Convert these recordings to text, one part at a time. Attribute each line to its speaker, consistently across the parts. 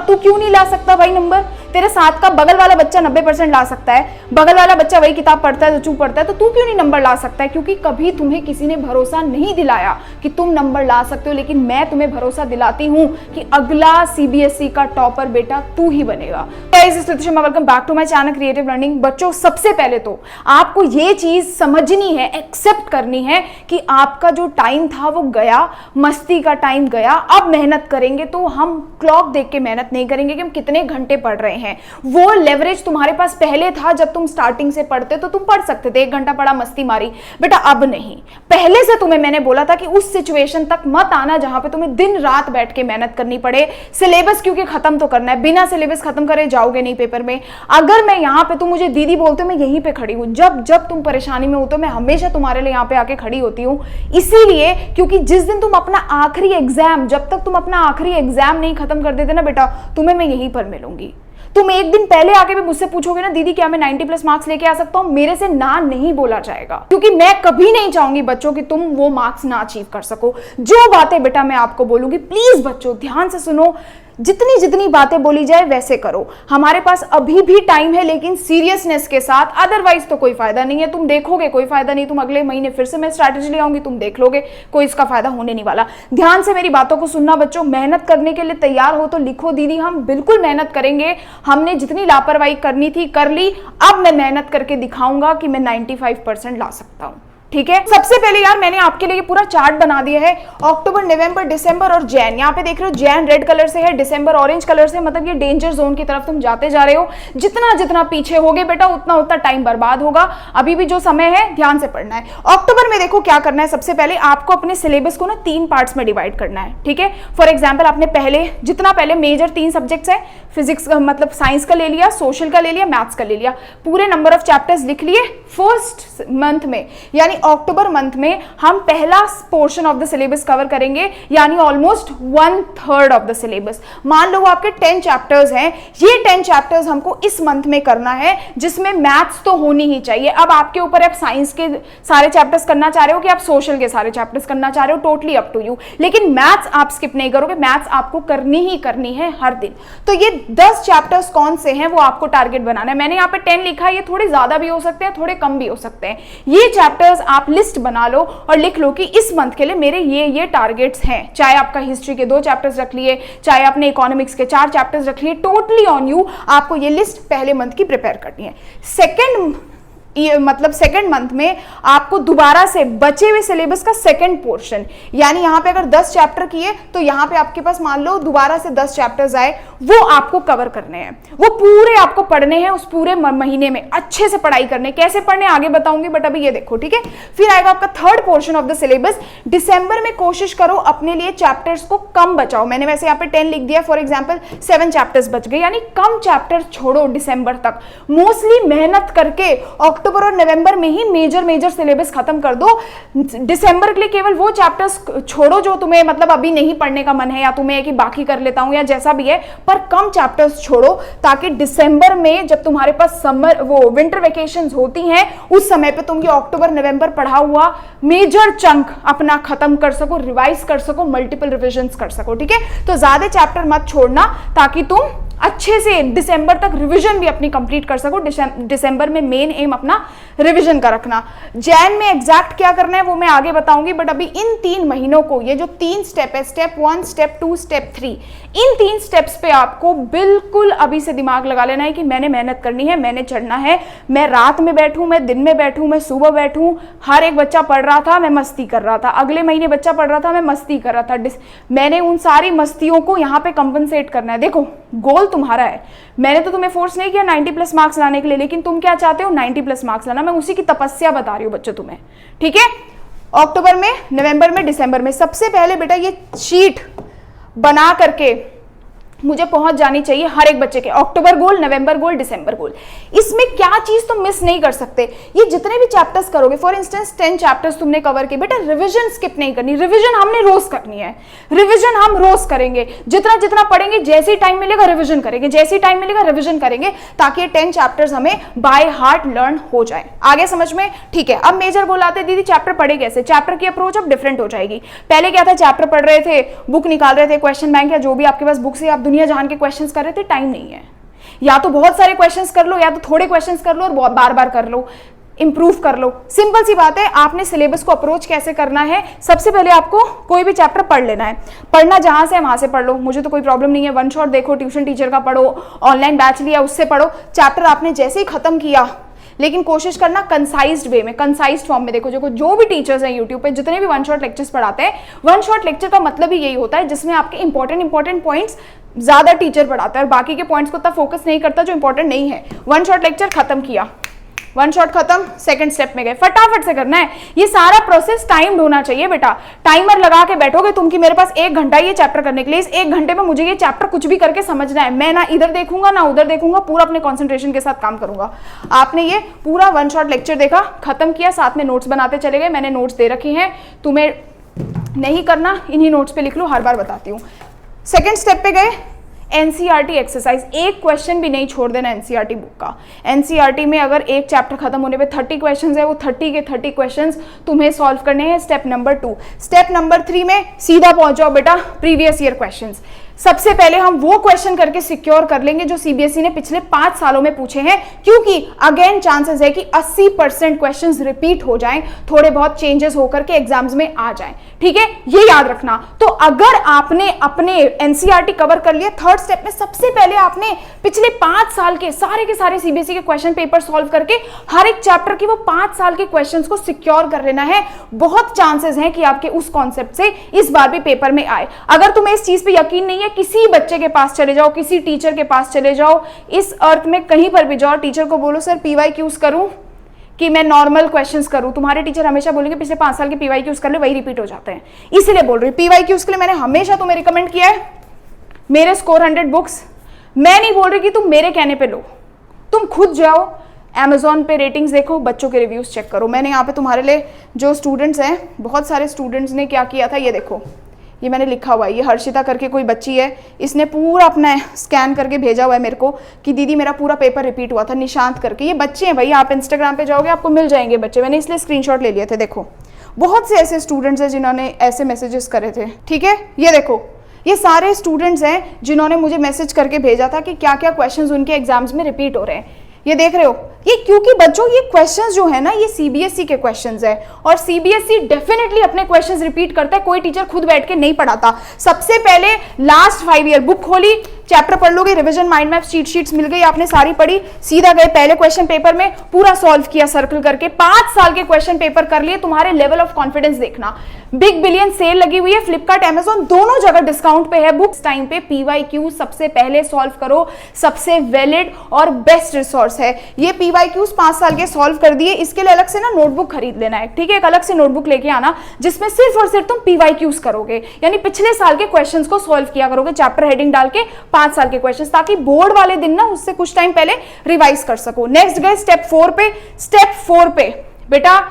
Speaker 1: तू क्यों नहीं ला सकता भाई नंबर? तेरे साथ का बगल वाला बच्चा 90% ला सकता है, बगल वाला बच्चा वही किताब पढ़ता है तो चुप पढ़ता है, तो तू क्यों नहीं नंबर ला सकता है? क्योंकि कभी तुम्हें किसी ने भरोसा नहीं दिलाया कि तुम नंबर ला सकते हो, लेकिन मैं तुम्हें भरोसा दिलाती हूँ कि अगला CBSE का टॉपर बेटा तू ही बनेगा। Welcome back to my channel creative learning. बच्चों, सबसे पहले तो आपको ये चीज समझनी है, एक्सेप्ट करनी है कि आपका जो टाइम था वो गया, मस्ती का टाइम गया। अब मेहनत करेंगे तो हम क्लॉक देख के मेहनत नहीं करेंगे कि हम कितने घंटे पढ़ रहे हैं। वो लेवरेज तुम्हारे पास पहले था, जब तुम स्टार्टिंग से पढ़ते तो तुम पढ़ सकते थे, 1 घंटा पढ़ा, मस्ती मारी। बेटा अब नहीं। पहले से तुम्हें मैंने बोला था कि उस सिचुएशन तक मत आना जहां पे तुम्हें दिन रात बैठ के मेहनत करनी पड़े। सिलेबस क्योंकि खत्म तो करना है, बिना सिलेबस खत्म करे जाओगे नहीं पेपर में। अगर मैं यहां पे, तुम मुझे दीदी बोलते हो, मैं यहीं पे खड़ी हूं। जब जब तुम परेशानी में हो तो मैं हमेशा तुम्हारे लिए यहां पे आके खड़ी होती हूं, इसीलिए क्योंकि जिस दिन तुम अपना आखिरी एग्जाम, जब तक तुम अपना आखिरी एग्जाम नहीं खत्म कर देते ना बेटा, तुम्हें मैं यहीं पर मिलूंगी। तुम एक दिन पहले आके भी मुझसे पूछोगे ना, दीदी क्या मैं 90+ मार्क्स लेके आ सकता हूं? मेरे से ना नहीं बोला जाएगा, क्योंकि मैं कभी नहीं चाहूंगी बच्चों कि तुम वो मार्क्स ना अचीव कर सको। जो बातें बेटा मैं आपको बोलूंगी, प्लीज बच्चों ध्यान से सुनो। जितनी जितनी बातें बोली जाए वैसे करो। हमारे पास अभी भी टाइम है, लेकिन सीरियसनेस के साथ, अदरवाइज तो कोई फायदा नहीं है। तुम देखोगे कोई फायदा नहीं, तुम अगले महीने फिर से मैं स्ट्रैटेजी ले आऊंगी, तुम देख लोगे, कोई इसका फायदा होने नहीं वाला। ध्यान से मेरी बातों को सुनना बच्चों। मेहनत करने के लिए तैयार हो तो लिखो, दीदी हम बिल्कुल मेहनत करेंगे। हमने जितनी लापरवाही करनी थी कर ली, अब मैं मेहनत करके दिखाऊंगा कि मैं 95% ला सकता हूं। ठीक है, सबसे पहले यार मैंने आपके लिए पूरा चार्ट बना दिया है। अक्टूबर, नवंबर, दिसंबर और जैन। यहाँ पे देख रहे हो, जैन रेड कलर से है, दिसंबर ऑरेंज कलर से, मतलब ये डेंजर जोन की तरफ तुम जाते जा रहे हो। जितना जितना पीछे होगे बेटा उतना उतना टाइम बर्बाद होगा। अभी भी जो समय है ध्यान से पढ़ना है। अक्टूबर में देखो क्या करना है। सबसे पहले आपको अपने सिलेबस को ना 3 पार्ट्स में डिवाइड करना है। ठीक है, फॉर एग्जाम्पल आपने पहले मेजर 3 सब्जेक्ट्स है, फिजिक्स मतलब साइंस का ले लिया, सोशल का ले लिया, मैथ्स का ले लिया, पूरे नंबर ऑफ चैप्टर्स लिख लिए। फर्स्ट मंथ में यानी अक्टूबर मंथ में हम पहला portion of the syllabus cover करेंगे, यानी ऑलमोस्ट 1/3 ऑफ द सिलेबस। मान लो आपके 10 चैप्टर्स हैं, ये 10 चैप्टर्स हमको इस मंथ में करना है, जिसमें मैथ्स तो होनी ही चाहिए। अब आपके ऊपर, आप साइंस के सारे चैप्टर्स करना चाह रहे हो कि आप सोशल के सारे चैप्टर्स करना चाह रहे हो, टोटली अप टू यू। लेकिन मैथ्स आप स्किप नहीं करोगे, मैथ्स आपको करनी ही करनी है हर दिन। तो ये 10 चैप्टर्स कौन से हैं वो आपको टारगेट बनाना है। मैंने यहाँ पे 10 लिखा है, ये थोड़े ज्यादा भी हो सकते हैं, थोड़े कम भी हो सकते हैं। ये चैप्टर्स आप लिस्ट बना लो और लिख लो कि इस मंथ के लिए मेरे ये टारगेट्स हैं। चाहे आपका हिस्ट्री के 2 चैप्टर्स रख लिए, चाहे आपने इकोनॉमिक्स के 4 चैप्टर्स रख लिए, टोटली ऑन यू। आपको ये लिस्ट पहले मंथ की प्रिपेयर करनी है। सेकंड मंथ में आपको दोबारा से बचे हुए सिलेबस का सेकंड पोर्शन, यानी यहां पे अगर 10 चैप्टर किए तो यहां पे आपके पास मान लो दोबारा से 10 चैप्टर्स आए, वो आपको कवर करने हैं। वो पूरे आपको पढ़ने हैं उस पूरे महीने में, अच्छे से पढ़ाई करने। कैसे पढ़ने आगे बताऊंगी, बट अभी ये देखो। ठीक है, फिर आएगा आपका third portion of the syllabus. दिसंबर में कोशिश करो अपने लिए चैप्टर्स को कम बचाओ। मैंने वैसे यहाँ पे 10 लिख दिया, फॉर एग्जाम्पल 7 चैप्टर्स बच गए, यानी कम चैप्टर छोड़ो दिसंबर तक। मोस्टली मेहनत करके अक्टूबर और नवंबर में ही मेजर सिलेबस खत्म कर दो। दिसंबर के लिए केवल वो चैप्टर्स छोड़ो जो तुम्हें मतलब अभी नहीं पढ़ने का मन है, या तुम्हें कि बाकी कर लेता हूं, या जैसा भी है, पर कम चैप्टर्स छोड़ो, ताकि दिसंबर में जब तुम्हारे पास विंटर वेकेशंस होती हैं, उस समय पे तुम ये अक्टूबर नवंबर पढ़ा हुआ मेजर चंक अपना खत्म कर सको, रिवाइज कर सको, मल्टीपल रिविजन्स कर सको। ठीक है, तो ज्यादा चैप्टर मत छोड़ना, ताकि तुम अच्छे से दिसंबर तक रिवीजन भी अपनी कंप्लीट कर सको। दिसंबर में मेन एम अपना रिवीजन का रखना। जैन में एग्जैक्ट क्या करना है वो मैं आगे बताऊंगी, बट अभी इन 3 महीनों को, ये जो 3 स्टेप है, स्टेप 1, स्टेप 2, स्टेप 3, इन 3 स्टेप्स पे आपको बिल्कुल अभी से दिमाग लगा लेना है कि मैंने मेहनत करनी है, मैंने चढ़ना है। मैं रात में बैठूं, मैं दिन में बैठूं, मैं सुबह बैठूं। हर एक बच्चा पढ़ रहा था, मैं मस्ती कर रहा था। अगले महीने बच्चा पढ़ रहा था, मैं मस्ती कर रहा था। मैंने उन सारी मस्तियों को यहाँ पे कंपनसेट करना है। देखो, गोल तुम्हारा है। मैंने तो तुम्हें फोर्स नहीं किया 90+ मार्क्स लाने के लिए, लेकिन तुम क्या चाहते हो? 90+ मार्क्स लाना। मैं उसी की तपस्या बता रही हूँ बच्चों तुम्हें। ठीक है, अक्टूबर में, नवंबर में, दिसंबर में सबसे पहले बेटा ये शीट बना करके मुझे पहुंच जानी चाहिए हर एक बच्चे के। अक्टूबर गोल, नवंबर गोल, दिसंबर गोल। इसमें क्या चीज तुम मिस नहीं कर सकते, ये जितने भी चैप्टर्स करोगे, फॉर इंस्टेंस 10 चैप्टर्स तुमने कवर किए, बेटा रिवीजन स्किप नहीं करनी। रिवीजन हमने रोज करनी है, रिवीजन हम रोज करेंगे। जितना जितना पढ़ेंगे, जैसे ही टाइम मिलेगा रिवीजन करेंगे, जैसे ही टाइम मिलेगा रिवीजन करेंगे, ताकि ये 10 चैप्टर्स हमें बाय हार्ट लर्न हो जाए। आगे समझ में? ठीक है, अब मेजर गोल आते हैं। दीदी चैप्टर पढ़े कैसे? चैप्टर की अप्रोच अब डिफरेंट हो जाएगी। पहले क्या था, चैप्टर पढ़ रहे थे, बुक निकाल रहे थे, क्वेश्चन बैंक या जो भी आपके पास बुक्स है आप दुनिया जहान के क्वेश्चंस कर रहे थे, टाइम नहीं है। या तो बहुत सारे क्वेश्चंस कर लो या तो थोड़े क्वेश्चंस कर लो और बार बार कर लो, इंप्रूव कर लो। सिंपल सी बात है। आपने सिलेबस को अप्रोच कैसे करना है, सबसे पहले आपको कोई भी चैप्टर पढ़ लेना है। पढ़ना जहां से है वहां से पढ़ लो, मुझे तो कोई प्रॉब्लम नहीं है। वन शॉट देखो, ट्यूशन टीचर का पढ़ो, ऑनलाइन बैच लिया उससे पढ़ो। चैप्टर आपने जैसे ही खत्म किया, लेकिन कोशिश करना कंसाइज्ड वे में, कंसाइज्ड फॉर्म में देखो। जो भी टीचर्स हैं यूट्यूब पे, जितने भी वन शॉट लेक्चर्स पढ़ाते हैं, वन शॉट लेक्चर का मतलब ही यही होता है जिसमें आपके इंपॉर्टेंट पॉइंट्स ज्यादा टीचर पढ़ाता है और बाकी के पॉइंट्स को उतना फोकस नहीं करता जो इंपॉर्टेंट नहीं है। वन शॉट लेक्चर खत्म किया, वन शॉट खत्म, सेकंड स्टेप में गए, फटाफट से करना है। ये सारा प्रोसेस टाइम्ड होना चाहिए बेटा। टाइमर लगा के बैठोगे तुम कि मेरे पास 1 घंटा ये चैप्टर करने के लिए, इस 1 घंटे में मुझे ये चैप्टर कुछ भी करके समझना है। मैं ना इधर देखूंगा ना उधर देखूंगा, पूरा अपने कॉन्सेंट्रेशन के साथ काम करूंगा। आपने ये पूरा वन शॉट लेक्चर देखा, खत्म किया, साथ में नोट्स बनाते चले गए। मैंने नोट्स दे रखे हैं, तुम्हें नहीं करना, इन्हीं नोट्स पे लिख लो, हर बार बताती हूँ। सेकेंड स्टेप पे गए, एनसीईआरटी एक्सरसाइज, एक क्वेश्चन भी नहीं छोड़ देना एनसीईआरटी बुक का। एनसीईआरटी में अगर एक चैप्टर खत्म होने पे 30 क्वेश्चंस है, वो 30 के 30 क्वेश्चंस तुम्हें सॉल्व करने हैं। Step number 2। स्टेप नंबर 3 में सीधा पहुंच जाओ बेटा, प्रीवियस ईयर क्वेश्चंस। सबसे पहले हम वो क्वेश्चन करके सिक्योर कर लेंगे जो सीबीएसई ने पिछले 5 सालों में पूछे हैं, क्योंकि अगेन चांसेस है कि 80% क्वेश्चंस रिपीट हो जाएं, थोड़े बहुत चेंजेस होकर के एग्जाम्स में आ जाएं। ठीक है, ये याद रखना। तो अगर आपने अपने एनसीईआरटी कवर कर लिया, थर्ड स्टेप में सबसे पहले आपने पिछले 5 साल के सारे सीबीएसई के क्वेश्चन पेपर सॉल्व करके हर एक चैप्टर की वो 5 साल के क्वेश्चंस को सिक्योर कर लेना है। बहुत चांसेस हैं कि आपके उस कॉन्सेप्ट से इस बार भी पेपर में आए। अगर तुम्हें इस चीज पे यकीन नहीं है, किसी बच्चे के पास चले जाओ, किसी टीचर के पास चले जाओ, इस अर्थ में कहीं पर भी जाओ, टीचर को बोलो सर पीवाईक्यूज करूं कि मैं नॉर्मल क्वेश्चंस करूं। तुम्हारे टीचर हमेशा बोलेंगे पिछले 5 साल के पीवाईक्यूज कर ले, वही रिपीट हो जाते हैं। इसलिए बोल रही हूं, पीवाईक्यूज के लिए मैंने हमेशा तुम्हें रिकमेंड किया है मेरे स्कोर 100 बुक्स। मैं नहीं बोल रही कि तुम मेरे कहने पे लो, तुम खुद जाओ Amazon पे रेटिंग्स देखो, बच्चों के रिव्यूज चेक करो। मैंने यहाँ पे तुम्हारे लिए जो स्टूडेंट्स हैं, बहुत सारे स्टूडेंट्स ने क्या किया था, ये देखो, ये मैंने लिखा हुआ है, ये हर्षिता करके कोई बच्ची है, इसने पूरा अपना स्कैन करके भेजा हुआ है मेरे को कि दीदी मेरा पूरा पेपर रिपीट हुआ था। निशांत करके, ये बच्चे हैं भाई, आप इंस्टाग्राम पे जाओगे आपको मिल जाएंगे बच्चे, मैंने इसलिए स्क्रीनशॉट ले लिए थे। देखो बहुत से ऐसे स्टूडेंट्स हैं जिन्होंने ऐसे मैसेजेस करे थे। ठीक है, ये देखो, ये सारे स्टूडेंट्स हैं जिन्होंने मुझे मैसेज करके भेजा था कि क्या क्या क्वेश्चंस उनके एग्जाम्स में रिपीट हो रहे हैं। ये देख रहे हो, ये क्योंकि बच्चों ये क्वेश्चंस जो है ना, ये सीबीएसई के क्वेश्चंस है और सीबीएसई डेफिनेटली अपने क्वेश्चंस रिपीट करता है। कोई टीचर खुद बैठ के नहीं पढ़ाता। सबसे पहले लास्ट 5 ईयर बुक खोली, चैप्टर पढ़ लोगे, revision, mind map, cheat sheets मिल गई, आपने सारी पढ़ी, सीधा गए पहले क्वेश्चन पेपर में, पूरा सॉल्व किया सर्कल करके, 5 साल के क्वेश्चन पेपर कर लिए। तुम्हारे लेवल ऑफ कॉन्फिडेंस देखना। बिग बिलियन सेल लगी हुई है, फ्लिपकार्ट, अमेजॉन दोनों जगह डिस्काउंट पे है बुक्स। टाइम पे पीवाईक्यू सबसे पहले सॉल्व करो, सबसे वैलिड और बेस्ट रिसोर्स है ये। पीवाईक्यूज 5 साल के सॉल्व कर दिए, इसके लिए अलग से ना नोटबुक खरीद लेना है। ठीक है, एक अलग से नोटबुक लेके आना जिसमें सिर्फ और सिर्फ तुम पीवाईक्यूज करोगे, यानी पिछले साल के क्वेश्चंस को सॉल्व किया करोगे, चैप्टर हेडिंग डाल के 5 साल के क्वेश्चंस, ताकि बोर्ड वाले दिन ना उससे कुछ टाइम पहले रिवाइज कर सको। नेक्स्ट गए स्टेप 4 पे। स्टेप 4 पे बेटा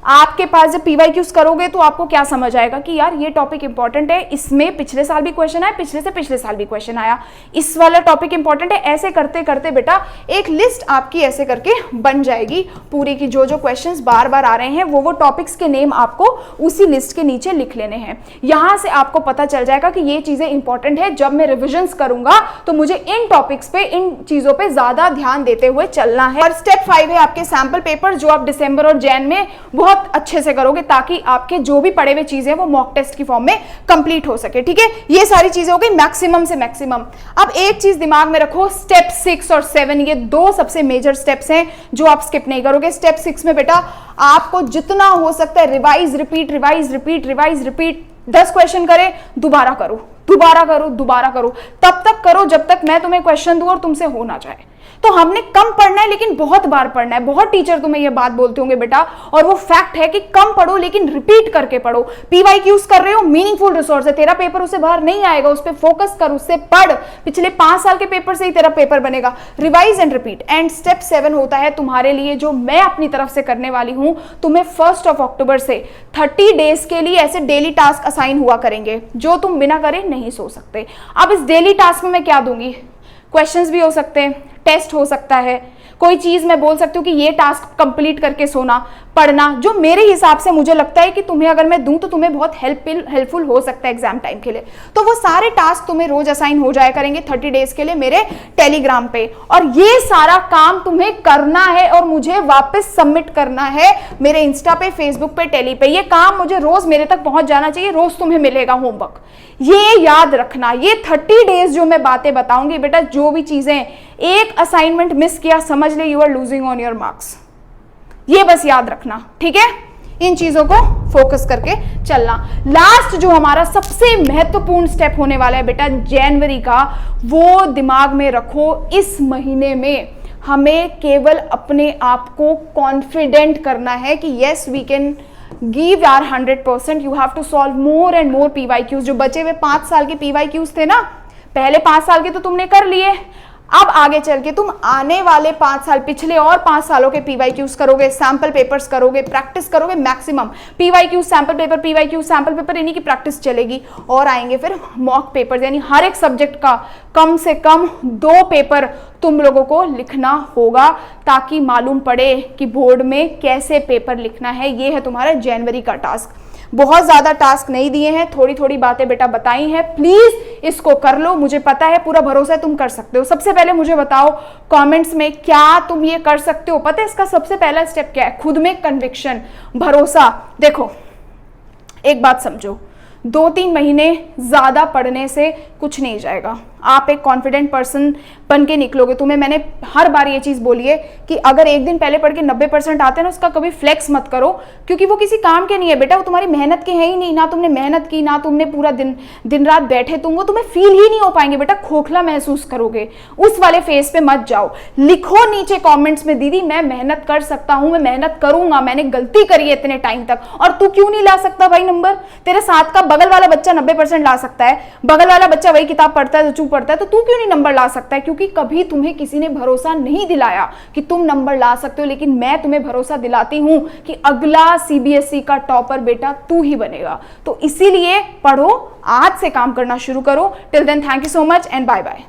Speaker 1: आपके पास जब पीवाईक्यूज करोगे तो आपको क्या समझ आएगा कि यार ये टॉपिक इंपॉर्टेंट है, इसमें पिछले साल भी क्वेश्चन आया, पिछले से पिछले साल भी क्वेश्चन आया, इस वाला टॉपिक इंपॉर्टेंट है। ऐसे करते करते बेटा एक लिस्ट आपकी ऐसे करके बन जाएगी पूरी की, जो जो क्वेश्चंस बार बार आ रहे हैं वो टॉपिक्स के नेम आपको उसी लिस्ट के नीचे लिख लेने हैं। यहां से आपको पता चल जाएगा कि ये चीजें इंपॉर्टेंट है, जब मैं रिविजन्स करूंगा तो मुझे इन टॉपिक्स पे, इन चीजों पे ज्यादा ध्यान देते हुए चलना है। और स्टेप 5 है आपके सैंपल पेपर, जो आप दिसंबर और जैन में बहुत अच्छे से करोगे ताकि आपके जो भी पढ़े हुए चीजें वो मॉक टेस्ट की फॉर्म में कंप्लीट हो सके। ठीक है, ये सारी चीजें हो गई मैक्सिमम से मैक्सिमम। अब एक चीज दिमाग में रखो, स्टेप 6 और 7 ये 2 सबसे मेजर स्टेप्स हैं जो आप स्किप नहीं करोगे। स्टेप 6 में बेटा आपको जितना हो सकता है revise repeat, revise repeat, revise repeat. 10 question करे, दोबारा करो, दोबारा करो, दोबारा करो, तब तक करो जब तक मैं तुम्हें क्वेश्चन दूं और तुमसे हो ना जाए। तो हमने कम पढ़ना है लेकिन बहुत बार पढ़ना है। बहुत टीचर तुम्हें ये बात बोलते होंगे बेटा, और वो फैक्ट है कि कम पढ़ो लेकिन रिपीट करके पढ़ो। पीवाईक्यूज कर रहे हो, मीनिंगफुल रिसोर्स है, तेरा पेपर उससे बाहर नहीं आएगा, उस पर फोकस कर, उससे पढ़। पिछले 5 साल के पेपर से ही तेरा पेपर बनेगा। Revise and repeat. And step 7 होता है तुम्हारे लिए, जो मैं अपनी तरफ से करने वाली हूं। तुम्हें 1 अक्टूबर से 30 डेज के लिए ऐसे डेली टास्क असाइन हुआ करेंगे जो तुम बिना करे नहीं सो सकते। अब इस डेली टास्क में मैं क्या दूंगी? क्वेश्चंस भी हो सकते हैं, टेस्ट हो सकता है, कोई चीज मैं बोल सकती हूँ कि ये टास्क कंप्लीट करके सोना, पढ़ना, जो मेरे हिसाब से मुझे लगता है कि तुम्हें अगर मैं दूं तो तुम्हें बहुत हेल्पफुल हो सकता है एग्जाम टाइम के लिए, तो वो सारे टास्क तुम्हें रोज असाइन हो जाया करेंगे 30 डेज के लिए मेरे टेलीग्राम पे। और ये सारा काम तुम्हें करना है और मुझे वापस सबमिट करना है मेरे इंस्टा पे, फेसबुक पे, टेली पे। ये काम मुझे रोज मेरे तक पहुंच जाना चाहिए, रोज तुम्हें मिलेगा होमवर्क। ये याद रखना, ये 30 डेज जो मैं बातें बताऊंगी बेटा, जो भी चीजें, एक असाइनमेंट मिस किया समझ ले you are losing on your marks. ये बस याद रखना, ठीक है? इन चीजों को फोकस करके चलना। लास्ट जो हमारा सबसे महत्वपूर्ण स्टेप होने वाला है बेटा जनवरी का, वो दिमाग में रखो। इस महीने में हमें केवल अपने आप को कॉन्फिडेंट करना है कि yes we can give our 100%। You have to solve more and more PYQs। जो बचे हुए 5 साल के PYQs थे ना, पहले 5 साल के तो तुमने कर लिए, अब आगे चल के तुम आने वाले 5 साल, पिछले और 5 सालों के PYQs करोगे, सैंपल पेपर्स करोगे, प्रैक्टिस करोगे maximum. PYQ sample paper, PYQ sample paper, इन्हीं की प्रैक्टिस चलेगी। और आएंगे फिर मॉक पेपर, यानी हर एक सब्जेक्ट का कम से कम 2 पेपर तुम लोगों को लिखना होगा, ताकि मालूम पड़े कि बोर्ड में कैसे पेपर लिखना है। ये है तुम्हारा जनवरी का टास्क। बहुत ज्यादा टास्क नहीं दिए हैं, थोड़ी थोड़ी बातें बेटा बताई हैं, प्लीज इसको कर लो। मुझे पता है, पूरा भरोसा है तुम कर सकते हो। सबसे पहले मुझे बताओ कमेंट्स में, क्या तुम ये कर सकते हो? पता है इसका सबसे पहला स्टेप क्या है? खुद में कन्विक्शन, भरोसा। देखो एक बात समझो, 2-3 महीने ज्यादा पढ़ने से कुछ नहीं जाएगा। आप एक कॉन्फिडेंट पर्सन बन के निकलोगे। तुम्हें मैंने हर बार ये चीज बोली है कि अगर एक दिन पहले पढ़ के 90% आते हैं ना, उसका कभी फ्लेक्स मत करो, क्योंकि वो किसी काम के नहीं है बेटा, वो तुम्हारी मेहनत के है ही नहीं। ना तुमने मेहनत की, ना तुमने पूरा दिन रात बैठे तुम, वो तुम्हें फील ही नहीं हो पाएंगे बेटा, खोखला महसूस करोगे। उस वाले फेज पे मत जाओ। लिखो नीचे कॉमेंट्स में, दीदी मैं मेहनत कर सकता हूं, मैं मेहनत करूंगा, मैंने गलती करी है इतने टाइम तक। और तू क्यों नहीं ला सकता भाई नंबर? तेरे साथ का बगल वाला बच्चा 90% ला सकता है, बगल वाला बच्चा वही किताब पढ़ता है, चुप पढ़ता है, तो तू क्यों नहीं नंबर ला सकता है? क्योंकि कभी तुम्हें किसी ने भरोसा नहीं दिलाया कि तुम नंबर ला सकते हो, लेकिन मैं तुम्हें भरोसा दिलाती हूं कि अगला CBSE का टॉपर बेटा तू ही बनेगा। तो इसीलिए पढ़ो, आज से काम करना शुरू करो। Till then thank you so much and bye bye.